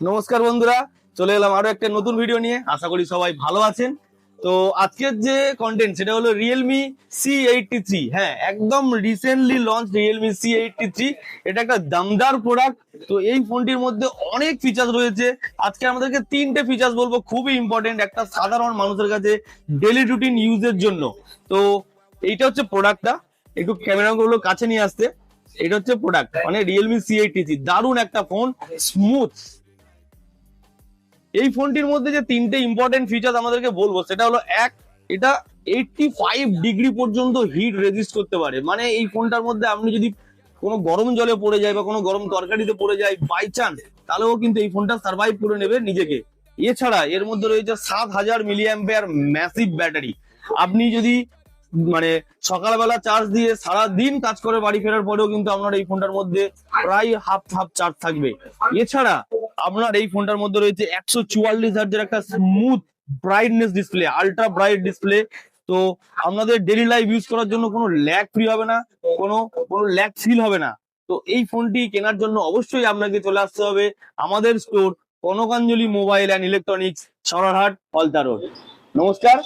নমস্কার বন্ধুরা, চলে এলাম আরো একটা নতুন ভিডিও নিয়ে। আশা করি সবাই ভালো আছেন। তো আজকের যে কন্টেন্ট সেটা হলো রিয়েলমি C83। হ্যাঁ, একদম রিসেন্টলি লঞ্চ রিয়েলমি C83। এটা একটা দমদার প্রোডাক্ট। তো এই ফোনটির মধ্যে অনেক ফিচার্স রয়েছে। আজকে আমাদেরকে তিনটে ফিচার্স বলবো, খুবই ইম্পর্টেন্ট একটা সাধারণ মানুষের কাছে ডেলি রুটিন ইউজের জন্য। তো এইটা হচ্ছে প্রোডাক্টটা, একটু ক্যামেরাগুলো কাছে নিয়ে আসতে। এটা হচ্ছে প্রোডাক্ট, মানে রিয়েলমি C83 দারুণ একটা ফোন, স্মুথ। এই ফোনটির মধ্যে যে তিনটে ইম্পর্টেন্ট ফিচার আমাদেরকে বলবো সেটা হলো, এক, এটা 85 ডিগ্রি পর্যন্ত হিট রেজিস্ট করতে পারে। মানে এই ফোনটার মধ্যে আপনি যদি কোনো গরম জলে পড়ে যায় বা কোনো গরম তরকারিতে পড়ে যায় বাই চান্স, তাহলেও কিন্তু এই ফোনটা সার্ভাইভ করে নেবে নিজেকে। এছাড়া এর মধ্যে রয়েছে 7000 mAh ম্যাসিভ ব্যাটারি। আপনি যদি মানে সকালবেলা চার্জ দিয়ে সারা দিন কাজ করে বাড়ি ফেরার পরেও কিন্তু আপনার এই ফোনটার মধ্যে প্রায় হাফ হাফ চার্জ থাকবে। এছাড়া আপনার এই ফোনটার মধ্যে রয়েছে 144 হার্জের একটা smooth brightness display, ultra bright display. তো আপনাদের ডেইলি লাইফ ইউজ করার জন্য কোনো ল্যাগ ফ্রি হবে না, কোনো কোনো ল্যাগ ফিল হবে না। তো এই ফোনটি কেনার জন্য অবশ্যই আপনাকে চলে আসতে হবে আমাদের store Kanakanjali mobile and electronics, Sorarhat, Alta road. নমস্কার,